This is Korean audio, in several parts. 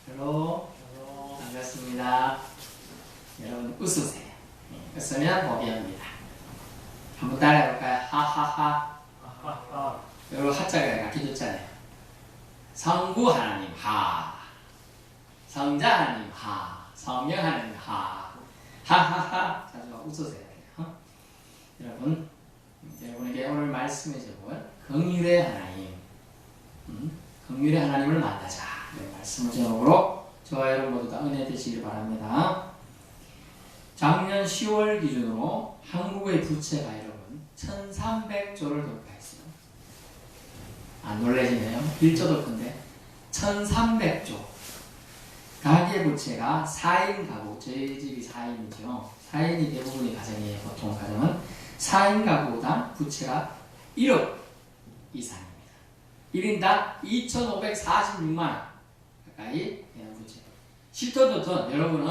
헬로. 반갑습니다. 여러분 웃으세요. 웃으면 복이 옵니다. 한번 따라해볼까요? 하하하. 여러분 하자가 약해졌잖아요. 성부 하나님 하, 성자 하나님 하, 성령 하나님 하, 하하하. 자, 좀 웃으세요. 여러분에게 오늘 말씀해 주는 긍휼의 하나님, 긍휼의 하나님을 만나자. 이런 말씀을 제목으로 저와 여러분 모두 다 은혜 되시길 바랍니다. 작년 10월 기준으로 한국의 부채가 여러분 1300조를 돌파했어요. 안 놀라시네요. 1조도 큰데 1300조. 가계부채가 4인 가구, 저희 집이 4인이죠. 4인이 대부분의 가정이에요. 보통 가정은 4인 가구당 부채가 1억 이상입니다. 1인당 2,546만원 가까이 되는 부채. 10조 돈 여러분은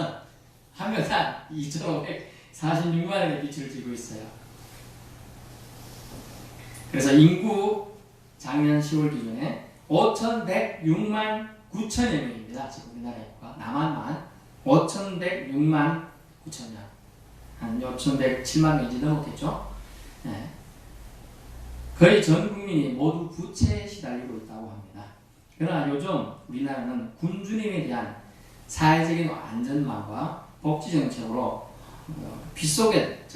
한 명당 2,546만원의 빚을 지고 있어요. 그래서 인구 작년 10월 기준에 5,106만 9천여 명입니다. 지금 우리나라 인구가 남한만 5,106만 9천 명. 한 5,107만 명이 넘었겠죠. 네. 거의 전 국민이 모두 부채에 시달리고 있다고 합니다. 그러나 요즘 우리나라는 군주님에 대한 사회적인 안전망과 복지 정책으로 빚 속에,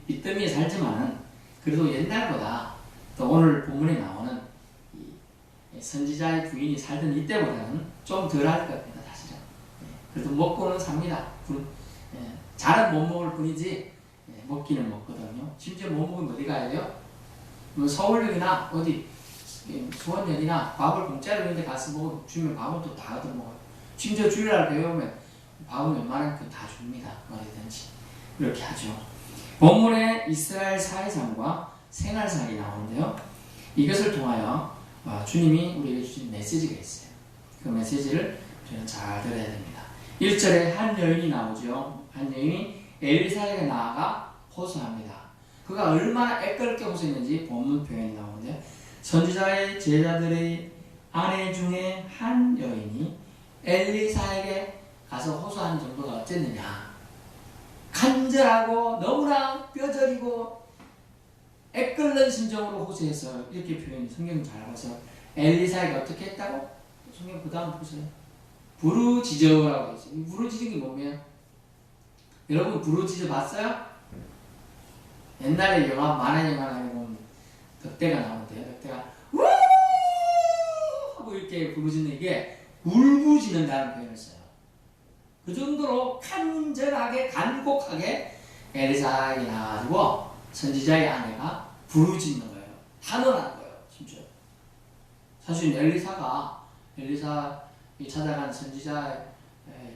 빚더미에 살지만은 그래도 옛날보다 또 오늘 본문에 나오는 이 선지자의 부인이 살던 이때보다는 좀 덜할 것 같습니다. 사실은. 그래도 먹고는 삽니다. 잘은 못 먹을 뿐이지 먹기는 먹거든요. 심지어 못 먹으면 어디 가야 돼요? 뭐 서울역이나 어디 수원역이나 밥을 공짜로 이런 데 가서 먹으면 주면 밥은 또 다 얻어먹어요. 심지어 주일날 배우면 밥은 웬만한 다 줍니다. 어디든지 이렇게 하죠. 본문에 이스라엘 사회상과 생활상이 나오는데요. 이것을 통하여 주님이 우리에게 주신 메시지가 있어요. 그 메시지를 저는 잘 들어야 됩니다. 1절에 한 여인이 나오죠. 한 여인이 엘리사에게 나아가 호소합니다. 그가 얼마나 애끓게 호소했는지 본문 표현이 나오는데, 선지자의 제자들의 아내 중에 한 여인이 엘리사에게 가서 호소하는 정도가 어쨌느냐. 간절하고 너무나 뼈저리고 애끓는 심정으로 호소해서 이렇게 표현이 성경 잘 봐서 엘리사에게 어떻게 했다고? 성경 그 다음 보세요. 부르짖어라고 했어요. 부르짖은 게 뭐면 여러분 부르짖어 봤어요? 옛날에 영화 만화 영화에 보면 덕대가 나오는데요. 덕대가 우 하고 이렇게 부르짖는 이게 울부짖는다는 표현을 써요. 그 정도로 간절하게 간곡하게 엘리사에게 나가지고 선지자의 아내가 부르짖는 거예요. 탄원하는 거예요. 진짜. 사실 엘리사가 찾아간 선지자의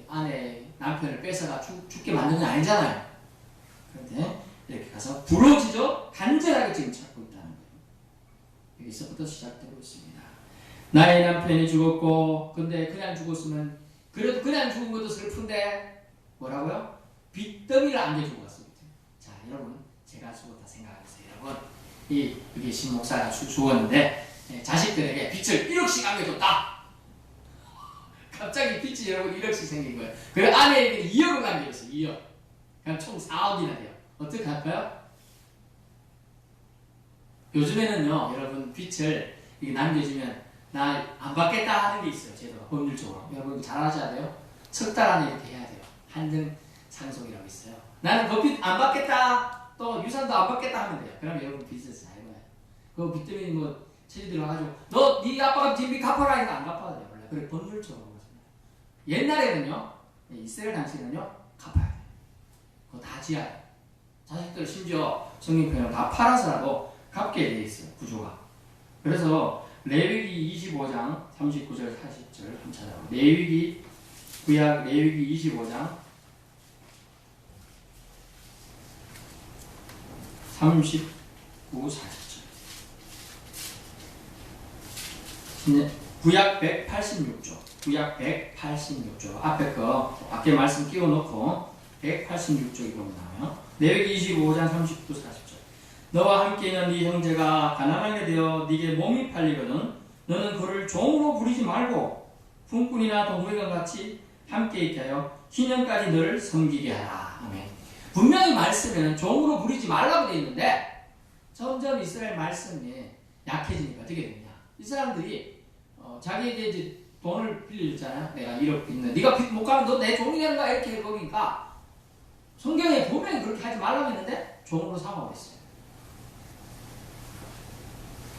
아내 남편을 뺏어가 죽게 만든 건 아니잖아요. 그런데 이렇게 가서 부르짖어 간절하게 지금 찾고 있다는 거예요. 여기서부터 시작되고 있습니다. 나의 남편이 죽었고, 근데 그냥 죽었으면, 그래도 그냥 죽은 것도 슬픈데 뭐라고요? 빚더미를 안겨주고 왔어요. 자, 여러분, 제가 죽었다 생각하세요. 여러분, 여기 신 목사가 죽었는데 자식들에게 빚을 1억씩 안겨줬다. 갑자기 빚이 여러분 1억씩 생긴 거예요. 그리고 아내에게 2억을 남겨줬어요. 2억. 그럼 총 4억이나 돼요. 어떻게 할까요? 요즘에는요, 여러분 빚을 이렇게 남겨주면 나 안 받겠다 하는 게 있어요. 제도가 법률적으로. 여러분 잘 아셔야 돼요. 석 달 안에 이렇게 해야 돼요. 한정 상속이라고 있어요. 나는 그 빚 안 받겠다. 또 유산도 안 받겠다 하면 돼요. 그럼 여러분 빚을 잘 봐요. 그 빚 때문에 뭐 체리 들어가지고 너 네 아빠가 빚 갚아라 하니까 안 갚아도 돼요. 원래 그래 법률적으로 그렇습니다. 옛날에는요, 이스라엘 당시에는요 갚아야 돼요. 그거 다 지어야 돼요. 자식들 심지어 성경 표현을 다 팔아서라도 갚게 돼 있어요. 구조가. 그래서 레위기 25장 39절 40절 한번 찾아보세요. 구약 레위기 25장 39, 40절. 구약 186조. 구약 186조. 앞에 거 밖에 말씀 끼워 놓고 186쪽이 보면 나와요. 레위기 25장 39, 40절. 너와 함께 있는 네 형제가 가난하게 되어 네게 몸이 팔리거든 너는 그를 종으로 부리지 말고 품꾼이나 동물과 같이 함께 있게 하여 희년까지 늘 섬기게 하라. 아멘. 분명히 말씀에는 종으로 부리지 말라고 되어 있는데 점점 이스라엘 말씀이 약해지니까 어떻게 되냐. 이 사람들이 자기에게 이제 돈을 빌려줬잖아요. 내가 1억 빚는 네가 빚 못 가면 너 내 종이 되는 거야 이렇게 보니까 성경에 보면 그렇게 하지 말라고 했는데 종으로 삼아고 했어요.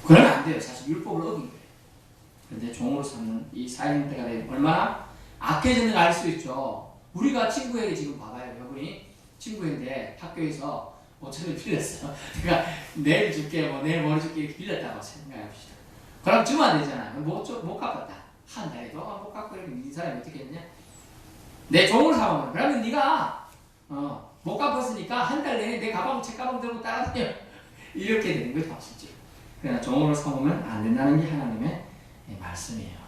그러면 안 돼요. 사실 율법을 어긴 거예요. 그런데 종으로 삼는 이 사형 때가 되면 얼마나 악해졌는지 알 수 있죠. 우리가 친구에게 지금 봐봐요. 여러분이 친구인데 학교에서 5천원 빌렸어요. 내가 내일 줄게, 내일 모레 줄게 이렇게 빌렸다고 생각해봅시다. 그럼 주면 안 되잖아요. 못 갚았다. 한 달에도 못 갚고 이렇게 이 사람이 어떻게 했냐? 내 종을 사먹어. 그러면 네가 못 갚았으니까 한 달 내내 내 가방, 책가방 들고 따라다녀. 이렇게 되는 거죠, 실제로. 그러나 종으로 삼으면 안 된다는 게 하나님의 말씀이에요.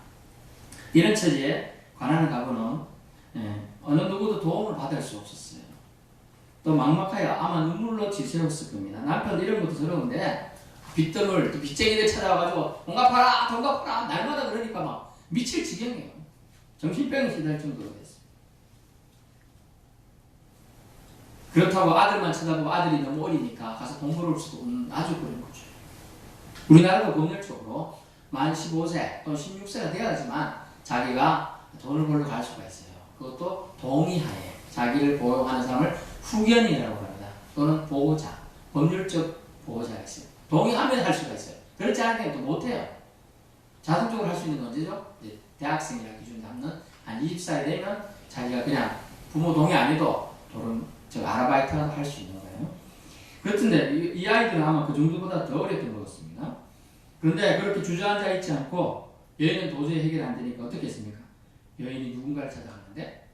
이런 처지에 가난한 가부는 어느 누구도 도움을 받을 수 없었어요. 또 막막하여 아마 눈물로 지새웠을 겁니다. 남편 이런 것도 서러운데 빚돈을 또 빚쟁이들 찾아와가지고 돈 갚아라 돈 갚아라 날마다 그러니까 막 미칠 지경이에요. 정신병이 시달 정도로 됐어요. 그렇다고 아들만 쳐다보고 아들이 너무 어리니까 가서 돈 벌을 수도 없는 아주 그런 거죠. 우리나라도 법률적으로 만 15세 또는 16세가 되어야지만 자기가 돈을 벌러 갈 수가 있어요. 그것도 동의하에 자기를 보호하는 사람을 후견인이라고 합니다. 또는 보호자, 법률적 보호자가 있어요. 동의하면 할 수가 있어요. 그렇지 않으면 또 못해요. 자동적으로 할 수 있는 건 언제죠? 이제 대학생이라 기준 잡는 한 20살 되면 자기가 그냥 부모 동의 안 해도 아르바이트라도 할 수 있는 거예요. 그렇던데 이 아이들은 아마 그 정도보다 더 어렸던 것 같습니다. 그런데 그렇게 주저앉아 있지 않고 여인은 도저히 해결 안 되니까 어떻게 했습니까? 여인이 누군가를 찾아갔는데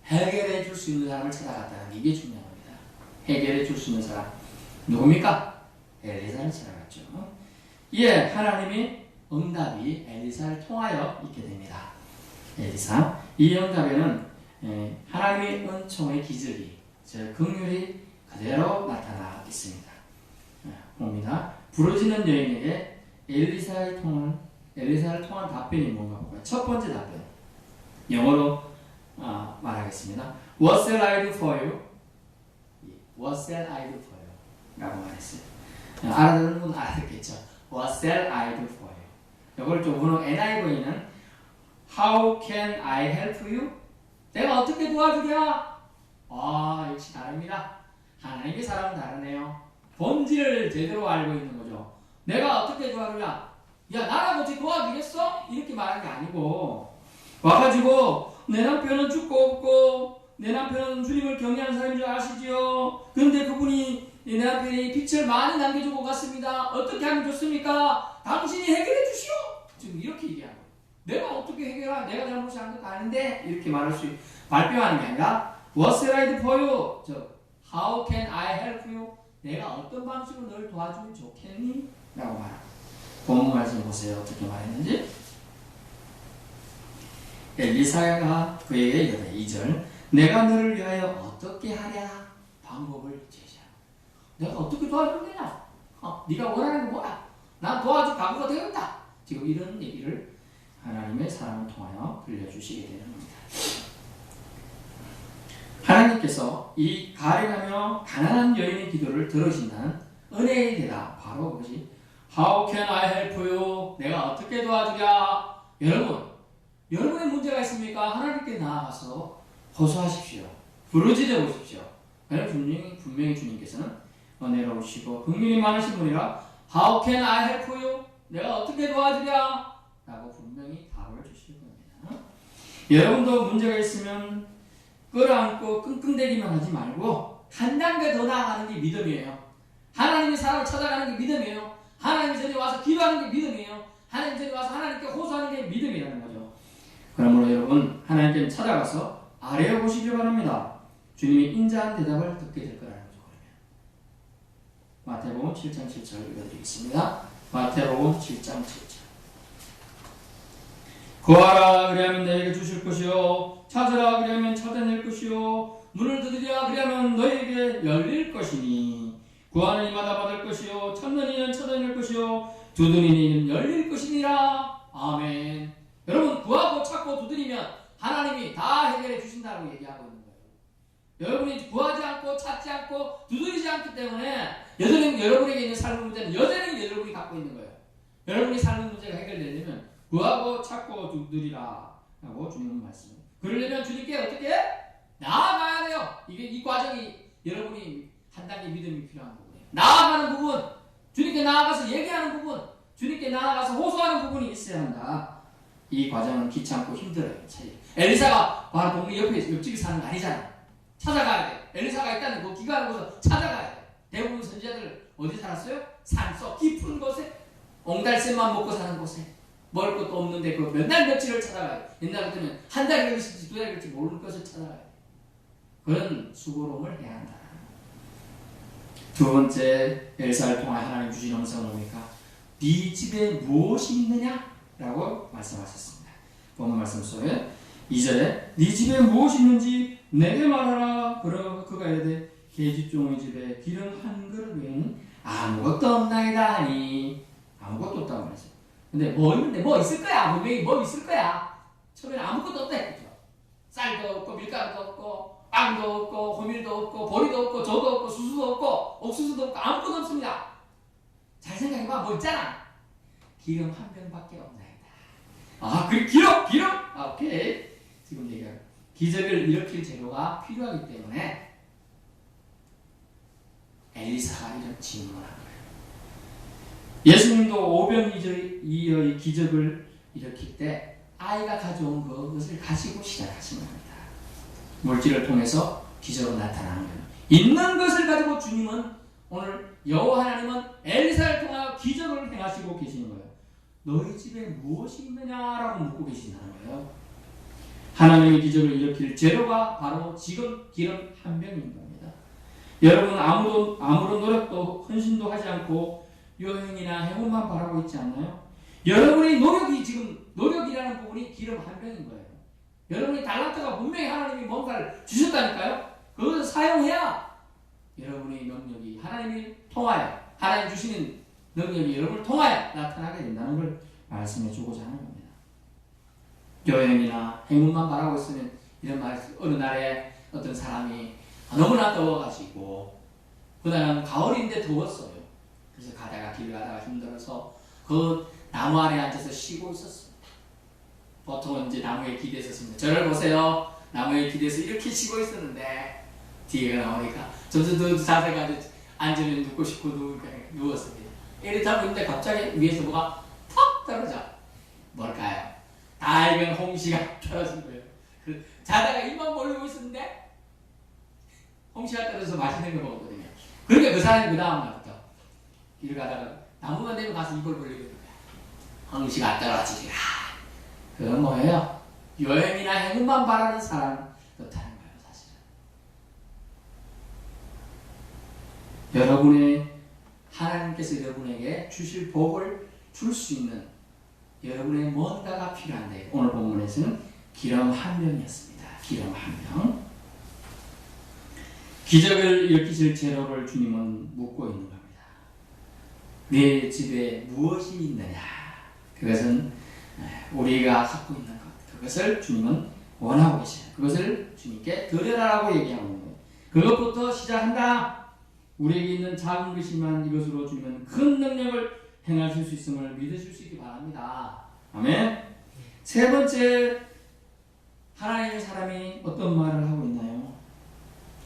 해결해 줄 수 있는 사람을 찾아갔다는 게 이게 중요한 겁니다. 해결해 줄 수 있는 사람 누굽니까? 엘리사를 찾아갔죠. 이에 하나님이 응답이 엘리사를 통하여 있게 됩니다. 엘리사 이 응답에는 하나님의 은총의 기적이 긍휼이 그대로 나타나 있습니다. 봅니다. 부르짖는 여인에게 엘리사를 통한 답변이 뭔가 볼까요? 첫 번째 답변 영어로 말하겠습니다. What shall I do for you? What shall I do for you? 라고 말했어요. 알아듣는 분 알아듣겠죠. What shall I do for you? 이걸 좀 우는 NIV는 How can I help you? 내가 어떻게 도와주랴? 역시 다릅니다. 하나님의 사람은 다르네요. 본질을 제대로 알고 있는 거죠. 내가 어떻게 도와주랴? 야, 나라고 어떻게 도와주겠어? 이렇게 말하는 게 아니고 와가지고 내 남편은 죽고 없고 내 남편은 주님을 경외하는 사람인 줄 아시지요? 근데 그분이 내 남편이 빚을 많이 남겨주고 갔습니다. 어떻게 하면 좋습니까? 당신이 해결해 주시오. 지금 이렇게 얘기하는 거예요. 내가 어떻게 해결하? 내가 잘못이 한 것도 아닌데 이렇게 말할 수 발표하는 게 아니라 What shall I do for you? How can I help you? 내가 어떤 방식으로 널 도와주면 좋겠니? 라고 말합니다. 본문 말씀 보세요. 어떻게 말했는지. 엘리사가 그에게 이르되 2절 내가 너를 위하여 어떻게 하랴? 방법을 제시하라. 내가 어떻게 도와주면 되냐? 네가 원하는 건 뭐야? 난 도와줄 각오가 되었다. 지금 이런 얘기를 하나님의 사람을 통하여 들려주시게 되는 겁니다. 하나님께서 이 가련하며 가난한 여인의 기도를 들으신다는 은혜의 대답 바로 그것이 How can I help you? 내가 어떻게 도와주랴? 여러분의 문제가 있습니까? 하나님께 나아가서 호소하십시오. 부르짖어 보십시오. 분명히 주님께서는 은혜로우시고 긍휼이 많으신 분이라 How can I help you? 내가 어떻게 도와주랴? 라고 분명히 답을 주실 겁니다. 여러분도 문제가 있으면 끌어안고 끙끙대기만 하지 말고 한 단계 더 나아가는 게 믿음이에요. 하나님의 사람을 찾아가는 게 믿음이에요. 하나님 전에 와서 기도하는 게 믿음이에요. 하나님 전에 와서 하나님께 호소하는 게 믿음이라는 거죠. 그러므로 여러분 하나님께 찾아가서 아뢰어 보시길 바랍니다. 주님이 인자한 대답을 듣게 될 거라는 거죠. 마태복음 7장 7절 읽어드리겠습니다. 마태복음 7장 7절 구하라 그리하면 너에게 주실 것이요 찾으라 그리하면 찾아낼 것이요 문을 두드리라 그리하면 너에게 열릴 것이니 구하는 이마다 받을 것이요 찾는 이는 찾아낼 것이요 두드리는 이는 열릴 것이니라. 아멘. 여러분 구하고 찾고 두드리면 하나님이 다 해결해 주신다고 얘기하고 있는 거예요. 여러분이 구하지 않고 찾지 않고 두드리지 않기 때문에 여러분에게 있는 삶의 문제는 여전히 여러분이 갖고 있는 거예요. 여러분이 삶의 문제가 해결되려면 구하고 찾고 두드리라 라고 주님은 말씀해요. 그러려면 주님께 어떻게 나아가야 돼요. 이 과정이 여러분이 한 단계 믿음이 필요한 부분이에요. 나아가는 부분, 주님께 나아가서 얘기하는 부분, 주님께 나아가서 호소하는 부분이 있어야 한다. 이 과정은 귀찮고 힘들어요. 엘리사가 바로 동네 옆집에 사는 거 아니잖아요. 찾아가야 돼. 엘리사가 있다는 그 기간을 거기서 찾아가야 돼. 대부분 선지자들 어디 살았어요? 산속 깊은 곳에 옹달샘만 먹고 사는 곳에 먹을 것도 없는데 그 몇 날 며칠을 찾아가요. 옛날 같으면 한 달 걸릴지 두 달 걸릴지 모르는 것을 찾아가요. 그런 수고로움을 해야 한다. 두 번째 엘리사를 통해 하나님 주신 음성은 뭡니까? 네 집에 무엇이 있느냐? 라고 말씀하셨습니다. 본문 말씀 속에 2절에 네 집에 무엇이 있는지 내게 말하라. 그가 이르되 계집종의 집에 기름 한 그릇 외에는 아무것도 없나이다 하니 아무것도 없다고 말했어요. 근데 뭐 있는데 뭐 있을 거야. 분명히 뭐 있을 거야. 처음에는 아무것도 없다 했죠. 쌀도 없고 밀가루도 없고 빵도 없고 호밀도 없고 보리도 없고 저도 없고 수수도 없고 옥수수도 없고 아무것도 없습니다. 잘 생각해봐. 뭐 있잖아. 기름 한 병밖에 없나이다. 아, 그 기름? 아, 오케이. 지금 얘기하 기적을 일으킬 재료가 필요하기 때문에 엘리사가 이런 질문을 한 거예요. 예수님도 오병이어의 기적을 일으킬 때 아이가 가져온 그것을 가지고 시작하신 겁니다. 물질을 통해서 기적으로 나타나는 거예요. 있는 것을 가지고 주님은 오늘 여호와 하나님은 엘리사를 통하여 기적을 행하시고 계시는 거예요. 너희 집에 무엇이 있느냐라고 묻고 계신다는 거예요. 하나님의 기적을 일으킬 재료가 바로 지금 기름 한 병인 겁니다. 여러분 아무런 노력도 헌신도 하지 않고 여행이나 행운만 바라고 있지 않나요? 여러분의 노력이라는 부분이 기름 한 병인 거예요. 여러분의 달란트가 분명히 하나님이 뭔가를 주셨다니까요. 그것을 사용해야 여러분의 능력이 하나님이 통하여 하나님 주시는 능력이 여러분을 통하여 나타나게 된다는 걸 말씀해 주고자 하는 겁니다. 여행이나 행운만 바라고 있으면 이런 말, 어느 날에 어떤 사람이 너무나 더워가지고 그날은 가을인데 더웠어요. 그래서 길 가다가 힘들어서 그 나무 아래 앉아서 쉬고 있었습니다. 보통은 이제 나무에 기대서 씁니다. 저를 보세요. 나무에 기대서 이렇게 쉬고 있었는데 뒤에가 나오니까 점점 더 자세가 앉으면 눕고 싶고 누웠습니다. 이렇게 자고 있는데 갑자기 위에서 뭐가 턱 떨어져. 뭘까요? 낡은 홍시가 떨어진 거예요. 자다가 입만 벌리고 있었는데 홍시가 떨어져서 맛있는 거 먹었거든요. 그러니까 그 사람이 그 다음 날부터 길 가다가 나무만 되면 가서 입을 벌리고 있는 거야. 홍시가 떨어지리라. 그건 뭐예요? 여행이나 행운만 바라는 사람 그렇다는 거예요. 사실은 여러분의 하나님께서 여러분에게 주실 복을 줄 수 있는 여러분의 뭔가가 필요한데 오늘 본문에서는 기름 한 병이었습니다. 기름 한 병. 기적을 일으키실 재료를 주님은 묻고 있는 겁니다. 내 집에 무엇이 있느냐? 그것은 우리가 갖고 있는 것. 그것을 주님은 원하고 계셔요. 그것을 주님께 드려라라고 얘기하고 있는 거예요. 그것부터 시작한다. 우리에게 있는 작은 것이지만 이것으로 주님은 큰 능력을 행하실 수 있음을 믿으실 수 있기 바랍니다. 아멘. 세 번째, 하나님의 사람이 어떤 말을 하고 있나요?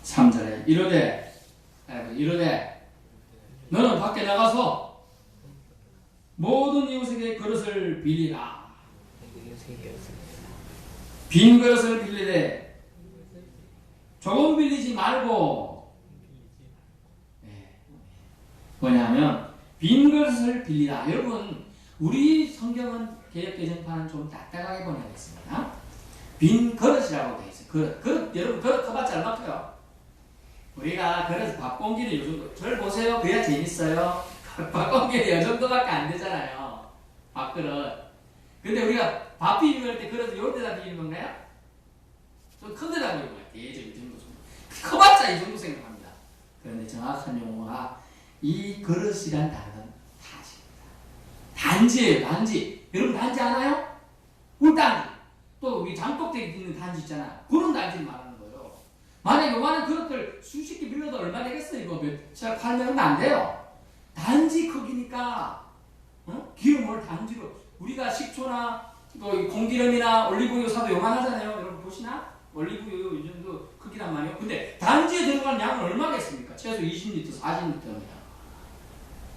3절에 이르되 너는 밖에 나가서 모든 이웃에게 그릇을 빌리라. 빈 그릇을 빌리되 조금 빌리지 말고 뭐냐면 빈 그릇을 빌리라. 여러분 우리 성경은 개역개정판은 좀 딱딱하게 번역했습니다. 빈 그릇이라고 되어 있어요. 그릇 여러분 그릇 커봤자 얼마 커요? 우리가 그릇 밥 공기는 요 정도. 저를 보세요. 그래야 재밌어요. 밥 공기는 요 정도밖에 안 되잖아요. 밥그릇. 근데 우리가 밥 비비할 때 그릇을 요 데다 비비는 건가요? 좀 큰 데다 비비는 거예요. 대충 이 정도. 커봤자 이 정도 생각합니다. 그런데 정확한 용어가 이 그릇이란 단어는 단지입니다. 단지예요. 단지. 여러분 단지 아나요? 꿀단지, 또 우리 장독대기 있는 단지 있잖아. 그런 단지를 말하는 거예요. 만약 요만한 그릇들 수십 개 빌려도 얼마 되겠어요? 이거 몇차 팔면 안 돼요. 단지 크기니까 기름을 단지로 우리가 식초나 또 공기름이나 올리브유 사도 요만하잖아요. 여러분 보시나? 올리브유 이 정도 크기란 말이에요. 근데 단지에 들어간 양은 얼마겠습니까? 최소 20리터, 40리터입니다.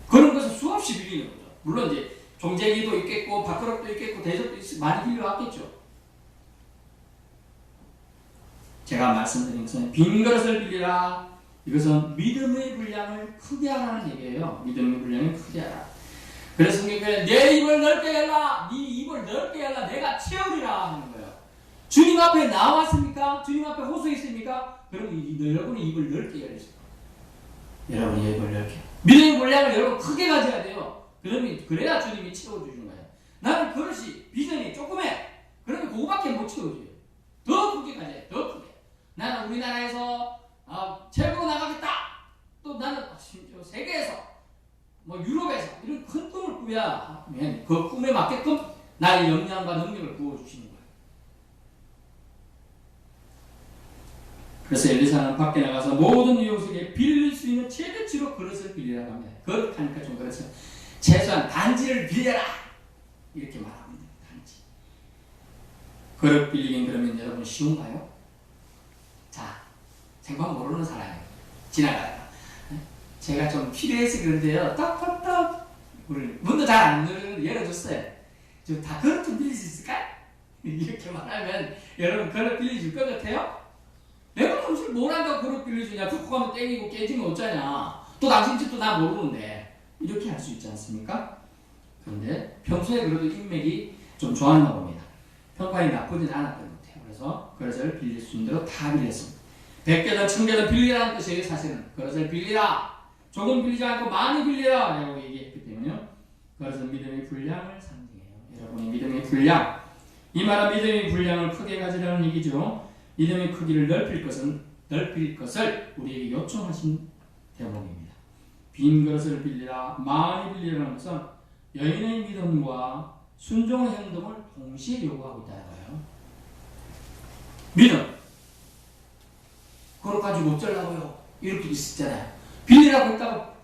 그런 것을 수없이 빌리는 거죠. 물론 이제 종재기도 있겠고 밥그릇도 있겠고 대접도 많이 빌려왔겠죠. 제가 말씀드린 것은 빈 그릇을 빌리라. 이것은 믿음의 분량을 크게 하라는 얘기예요. 믿음의 분량을 크게 하라. 그래서 성경에 내 입을 넓게 열라. 네 입을 넓게 열라. 내가 채우리라 하는 거예요. 주님 앞에 나왔습니까? 주님 앞에 호소했습니까? 그럼 여러분의 입을 넓게 열으세요. 여러분의 입을 넓게. 믿음의 분량을 여러분 크게 가져야 돼요. 그래야 주님이 채워주시는 거예요. 나는 그릇이 비전이 조그매. 그러면 그거밖에 못 채워줘요. 더 크게 가져야 돼. 더 크게. 나는 우리나라에서 최고로 나가겠다. 또 나는 세계에서 유럽에서 이런 큰 꿈을 꾸야 하면 그 꿈에 맞게끔 나의 역량과 능력을 부어주시는 거예요. 그래서 엘리사는 밖에 나가서 모든 이웃에게 빌릴 수 있는 최대치로 그릇을 빌리라고 합니다. 그릇 하니까 좀 그렇죠. 최소한 단지를 빌려라 이렇게 말합니다. 단지. 그릇 빌리긴 그러면 여러분 쉬운가요? 자, 생판 모르는 사람이에요. 지나가다가 제가 좀 필요해서 그런데요. 떡떡떡 문도 잘 안 열어줬어요. 좀 다 그릇 좀 빌릴 수 있을까? 이렇게 말하면 여러분 그릇 빌려줄 것 같아요? 내가 당신 뭘 한다고 그릇 빌려주냐? 듣고 가면 땡기고 깨지면 어쩌냐? 또 당신 집도 나 모르는데 이렇게 할 수 있지 않습니까? 그런데 평소에 그래도 인맥이 좀 좋았나 봅니다. 평판이 나쁘진 않았던 것 같아요. 그래서 그릇을 빌릴 수 있는 대로 다 빌렸습니다. 100개든 1000개든 빌리라는 뜻이에요. 사실은 그릇을 빌리라. 조금 빌리지 않고 많이 빌리라 라고 얘기했기 때문에요. 그것은 믿음의 분량을 상징해요. 여러분의 믿음의 분량. 이 말은 믿음의 분량을 크게 가지라는 얘기죠. 믿음의 크기를 넓힐 것을 우리에게 요청하신 대목입니다. 빈 그릇을 빌리라, 많이 빌리라는 것은 여인의 믿음과 순종의 행동을 동시에 요구하고 있다는 거예요. 믿음. 그걸 가지고 어쩌려고요? 이렇게 있었잖아요. 빌리라고 했다고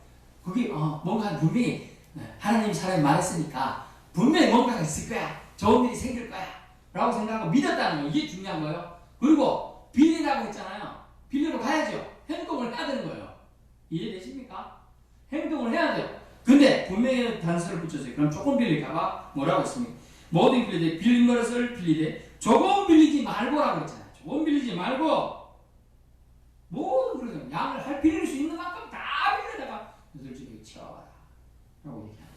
그게 뭔가 분명히 하나님 사람이 말했으니까 분명히 뭔가가 있을 거야. 좋은 일이 생길 거야. 라고 생각하고 믿었다는 거예요. 이게 중요한 거예요. 그리고 빌리라고 했잖아요. 빌리러 가야죠. 행동을 해야 되는 거예요. 이해되십니까? 행동을 해야 돼요. 근데 분명히 단서를 붙여줘요. 그럼 조금 빌릴까봐 뭐라고 했습니까? 모든 빌리되 빌린 것을 빌리되 조금 빌리지 말고라고 했잖아요. 조금 빌리지 말고 모든 그릇을 양을 빌릴 수 있는 만큼 다 빌려다가 너들 집에 채워봐라 라고 얘기합니다.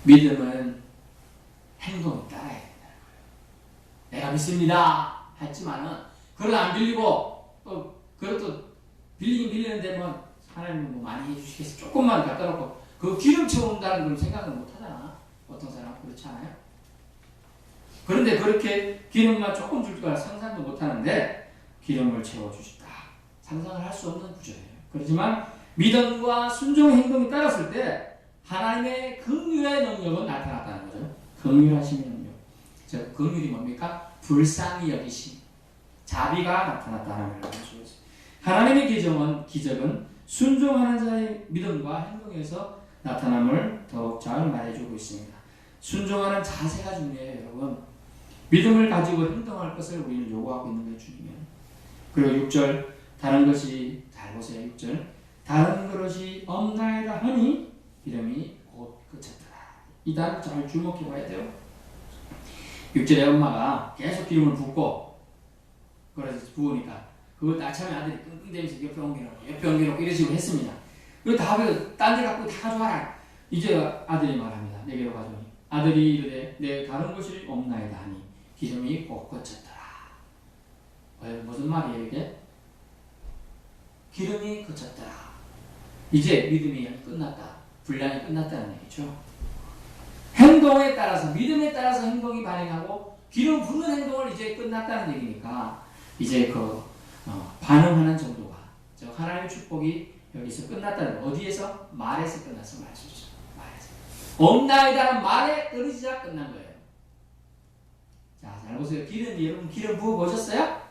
믿음은 행동을 따라야 된다는 거예요. 내가 믿습니다 했지만은 그걸 안 빌리고 또 그것도 빌리긴 빌리는데 하나님은 많이 해주시겠어 조금만 갖다 놓고 그 기름 채운다는 걸 생각은 못 하잖아. 어떤 사람은 그렇지 않아요? 그런데 그렇게 기름만 조금 줄 거라 상상도 못 하는데 기름을 채워주셨다. 상상을 할 수 없는 구조예요. 그렇지만 믿음과 순종의 행동이 따랐을 때 하나님의 긍휼의 능력은 나타났다는 거죠. 긍휼하심의 능력. 즉 긍휼이 뭡니까? 불쌍히 여기심. 자비가 나타났다는 걸 알수 있어요. 하나님의 기적은 순종하는 자의 믿음과 행동에서 나타남을 더욱 잘 말해주고 있습니다. 순종하는 자세가 중요해요, 여러분. 믿음을 가지고 행동할 것을 우리는 요구하고 있는 게 중요해요. 그리고 6절 다른 것이 잘 보세요. 6절 다른 그릇이 없나이다 하니 기름이 곧 그쳤더라. 이 단어 잘 주목해 봐야 돼요. 6절에 엄마가 계속 기름을 붓고 그래서 부으니까 그걸 아침에 아들이 끙끙대면서 옆에 옮겨놓고 이런 식으로 했습니다. 그리고 다음에 딴 데 갖고 다 가져와라. 이제 아들이 말합니다. 내게로 가져오니 아들이 이르되 내 다른 것이 없나이다 하니 기름이 곧 그쳤더라. 무슨 말이에요 이게? 기름이 그쳤더라. 이제 믿음이 끝났다. 분량이 끝났다는 얘기죠. 행동에 따라서 믿음에 따라서 행동이 발행하고 기름 붓는 행동을 이제 끝났다는 얘기니까 이제 반응하는 정도가 즉 하나님의 축복이 여기서 끝났다는 거. 어디에서? 말에서 끝났어. 말에서. 없나이다라는 말에 떨어지자 끝난 거예요. 자, 잘 보세요. 여러분 기름 부어보셨어요?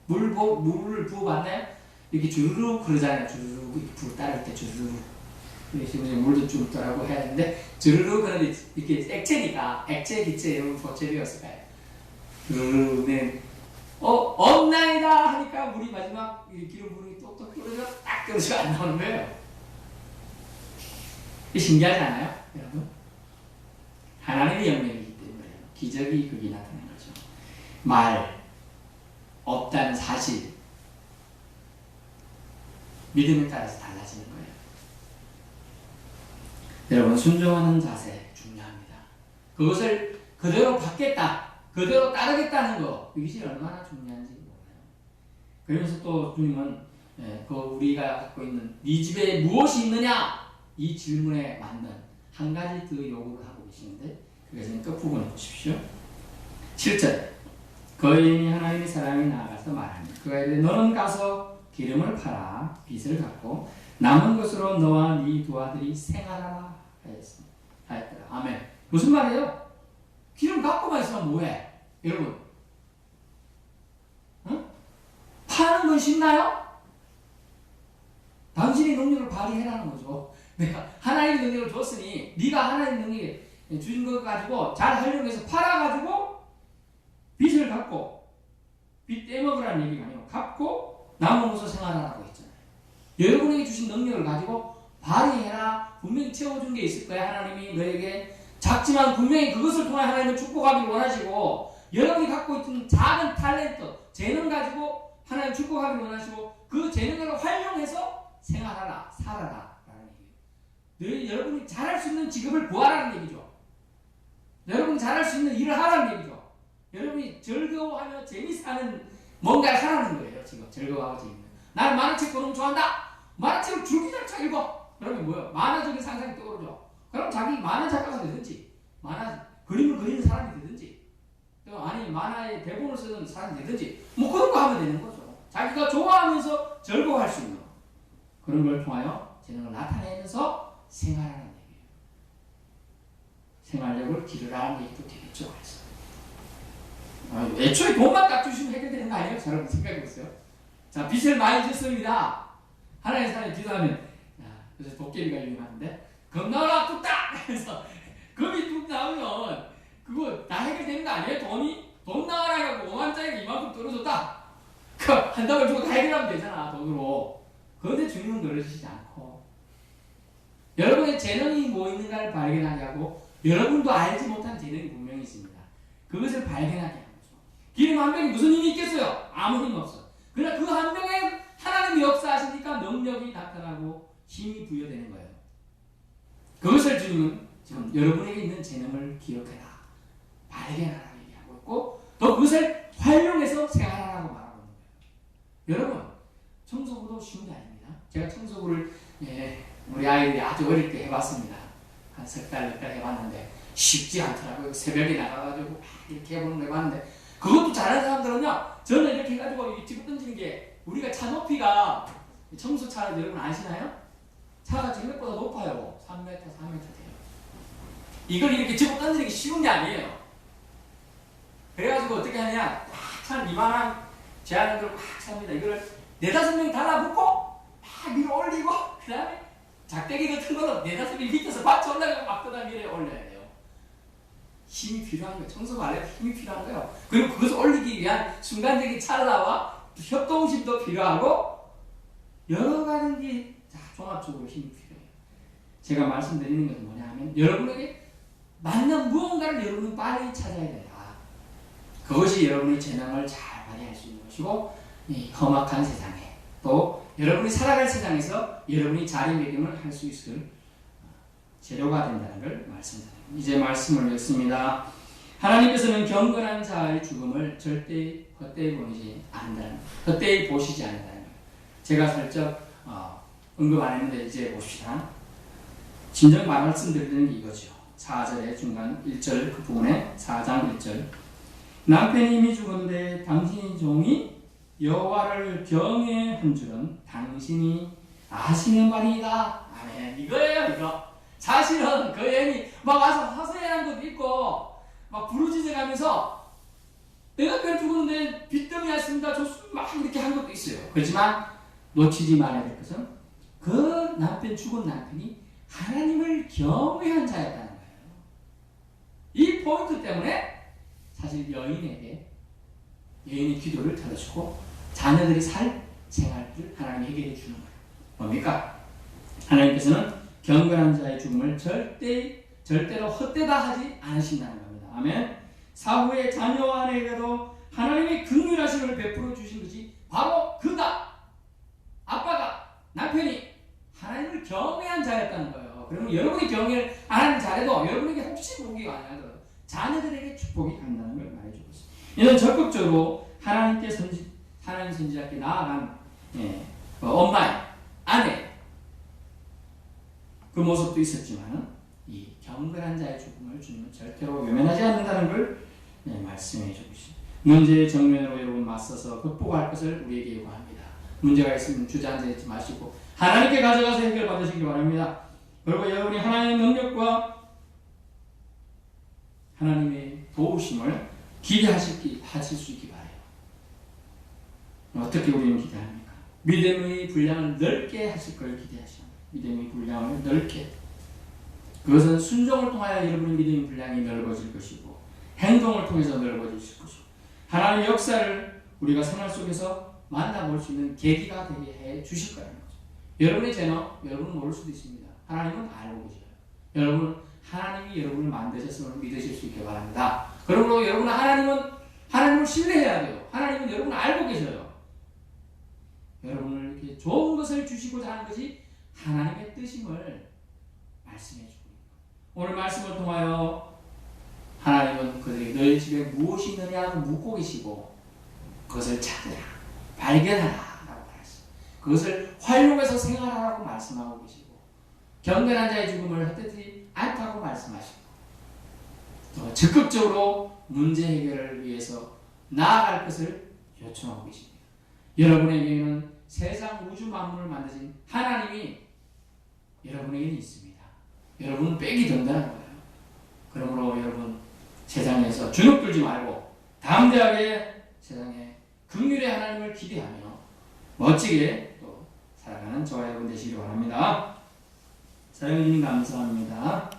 물을 부어봤나요? 이렇게 주르륵 그러잖아요. 주르륵 불 따를 때 주르륵. 지금 물도 좀 따라고 해야 되는데 주르륵 그런데 이렇게 액체니까 액체 기체 여러분 보채 배웠을 거예요. 주르륵은 없나이다 하니까 물이 마지막 기름 부르기 똑똑 떨어져 딱 떨어져 안 나오는 거예요. 신기하지 않아요? 여러분? 하나님의 영역이기 때문에 기적이 거기 나타나는 거죠. 말 없다는 사실 믿음에 따라서 달라지는 거예요. 여러분 순종하는 자세 중요합니다. 그것을 그대로 받겠다, 그대로 따르겠다는 거 이것이 얼마나 중요한지 몰라요. 그러면서 또 주님은 우리가 갖고 있는 네 집에 무엇이 있느냐 이 질문에 맞는 한 가지 더 요구를 하고 계시는데 그것은 끝부분에 보십시오. 7절 거인이 하나님의 사람이 나아가서 말하니 그가 이르되 너는 가서 기름을 팔아 빚을 갚고 남은 것으로 너와 네 두 아들이 생활하라 하였더라. 아멘. 무슨 말이에요? 기름 갚고만 있으면 뭐해? 여러분 파는 건 쉽나요? 당신의 능력을 발휘해라는 거죠. 내가 하나님의 능력을 줬으니 네가 하나님의 능력을 주신 것 가지고 잘 활용해서 팔아가지고 빚을 갚고 빚 떼먹으라는 얘기가 아니고 갚고 남은 것으로 생활하라고 했잖아요. 여러분에게 주신 능력을 가지고 발휘해라. 분명히 채워준 게 있을 거야. 하나님이 너에게 작지만 분명히 그것을 통해 하나님을 축복하기를 원하시고 여러분이 갖고 있는 작은 탤런트, 재능 가지고 하나님 축복하기를 원하시고 그 재능을 활용해서 생활하라, 살아라 라는 얘기예요. 여러분이 잘할 수 있는 직업을 구하라는 얘기죠. 여러분이 잘할 수 있는 일을 하라는 얘기죠. 여러분이 즐거워하며 재미있는 뭔가를 하라는 거예요. 지금 즐거워하고 재밌는. 나는 만화책 보는 거 좋아한다. 만화책을 줄기장차 읽어. 그러면 뭐예요? 만화적인 상상이 떠오르죠. 그럼 자기 만화 작가가 되든지 만화 그림을 그리는 사람이 되든지 또 아니 만화에 대본을 쓰는 사람이 되든지 뭐 그런 거 하면 되는 거죠. 자기가 좋아하면서 즐거워할 수 있는 그런 걸 통하여 재능을 나타내면서 생활하는 얘기예요. 생활력을 기르라는 얘기도 되겠죠. 그래서 애초에 돈만 딱 주시면 해결되는 거 아니에요? 여러분 생각해보세요. 자, 빚을 많이 졌습니다. 하나님의 사람이 기도하면 그래서 도깨비가 유명한데 겁 나와라 뚝딱! 그래서 겁이 뚝 나오면 그거 다 해결되는 거 아니에요? 돈 나와라 해갖고 5만짜리가 이만큼 떨어졌다. 그 한 달을 주고 다 해결하면 되잖아 돈으로. 그런데 주님은 그러시지 않고 여러분의 재능이 뭐 있는가를 발견하게 하고 여러분도 알지 못한 재능이 분명히 있습니다. 그것을 발견하게 하는 거죠. 기름 한 병에 무슨 힘이 있겠어요? 아무 힘 없어. 그러나 그 한 병에 하나님이 역사하시니까 능력이 나타나고 힘이 부여되는 거예요. 그것을 주님은 지금 여러분에게 있는 재능을 기억해라, 발견하라 얘기하고 있고 또 그것을 활용해서 생활하라고 말하고 있는 거예요. 여러분 청소부도 쉬운 게 아닙니다. 제가 청소부를 우리 아이들이 아주 어릴 때 해봤습니다. 한 석 달, 몇 달 해봤는데 쉽지 않더라고요. 새벽에 나가가지고 이렇게 해보는 거 해봤는데 그것도 잘하는 사람들은요 저는 이렇게 해가지고 집어 던지는 게 우리가 차 높이가 청소차 여러분 아시나요? 차가 생각보다 높아요. 3m, 4m 돼요. 이걸 이렇게 집어 던지는 게 쉬운 게 아니에요. 그래가지고 어떻게 하냐 참 이만한 제안을 막 삽니다. 이거를 4-5명 달라붙고 막 위로 올리고 그 다음에 작대기 같은 거로 4-5명 밑에서 받쳐 올라가고 막 그다음 위에 올려야 돼요. 힘이 필요한 거예요. 청소가 하려면 힘이 필요한 거예요. 그리고 그것을 올리기 위한 순간적인 찰나와 협동심도 필요하고 여러 가지 종합적으로 힘이 필요해요. 제가 말씀드리는 것은 뭐냐 하면 여러분에게 맞는 무언가를 여러분은 빨리 찾아야 된다. 그것이 여러분의 재능을 잘 발휘할 수 있는 것이고 이 험악한 세상에 또 여러분이 살아갈 세상에서 여러분이 자리매김을 할 수 있을 재료가 된다는 걸 말씀드립니다. 이제 말씀을 읽습니다. 하나님께서는 경건한 자의 죽음을 절대 헛되이 보시지 않는다는 헛되이 보시지 않는다는 거예요. 제가 살짝 언급 안 했는데 이제 봅시다. 진정 말씀드리는 게 이거죠. 4절의 중간 1절 그 부분에 4장 1절 남편이 이미 죽은데 당신의 종이 여호와를 경외한 줄은 당신이 아시는 바니이다. 아멘. 이거예요 이거. 사실은 그 애인이 막 와서 하소연한 것도 있고 막 부르짖어 가면서 내가 그냥 죽었는데 빚더미 왔습니다. 좋습니다. 막 이렇게 한 것도 있어요. 그렇지만 놓치지 말아야 될 것은 그 남편 죽은 남편이 하나님을 경외한 자였다는 거예요. 이 포인트 때문에 사실 여인의 기도를 들어주고 자녀들이 살 생활을 하나님이 해결해 주는 거예요. 뭡니까? 하나님께서는 경건한 자의 죽음을 절대로 헛되다 하지 않으신다는 겁니다. 아멘. 사후에 자녀와 아내에게도 하나님의 긍휼하심을 베풀어 주신 것이 바로 그가, 아빠가, 남편이 하나님을 경외한 자였다는 거예요. 그러면 여러분이 경외를 안 하는 자라도 여러분에게 혹시 복이 아니라도 자녀들에게 축복이 간다는 걸 말해주고 있습니다. 이는 적극적으로 하나님 선지자께 나아간 엄마의 아내 그 모습도 있었지만 이 경건한 자의 죽음을 주님은 절대로 외면하지 않는다는 걸 말씀해 주고 있습니다. 문제의 정면으로 여러분 맞서서 극복할 것을 우리에게 요구합니다. 문제가 있으면 주저앉지 마시고 하나님께 가져가서 해결받으시기 바랍니다. 그리고 여러분이 하나님의 능력과 하나님의 도우심을 기대하실 수 있기 바라요. 어떻게 우리는 기대합니까? 믿음의 분량을 넓게 하실 걸 기대하십니다. 믿음의 분량을 넓게. 그것은 순종을 통하여 여러분의 믿음의 분량이 넓어질 것이고 행동을 통해서 넓어질 것이고 하나님의 역사를 우리가 생활 속에서 만나볼 수 있는 계기가 되게 해 주실 거라는 거죠. 여러분의 죄는 여러분은 모를 수도 있습니다. 하나님은 알고 계셔요. 여러분 하나님이 여러분을 만드셨음을 믿으실 수 있게 바랍니다. 그러므로 여러분은 하나님을 신뢰해야 돼요. 하나님은 여러분을 알고 계셔요. 여러분을 이렇게 좋은 것을 주시고자 하는 것이 하나님의 뜻임을 말씀해 주고 오늘 말씀을 통하여 하나님은 그들이 너희 집에 무엇이 있느냐 하고 묻고 계시고 그것을 찾으라, 발견하라 라고 말했습니다. 그것을 활용해서 생활하라고 말씀하고 계시고 경건한 자의 죽음을 헛되지 않다고 말씀하시고 또 적극적으로 문제 해결을 위해서 나아갈 것을 요청하고 계십니다. 여러분에게는 세상 우주 만물을 만드신 하나님이 여러분에게는 있습니다. 여러분은 빽이 된다는 거예요. 그러므로 여러분 세상에서 주눅 들지 말고 담대하게 세상에 긍휼의 하나님을 기대하며 멋지게 또 살아가는 저와 여러분 되시기 바랍니다. 사랑해 주님 감사합니다.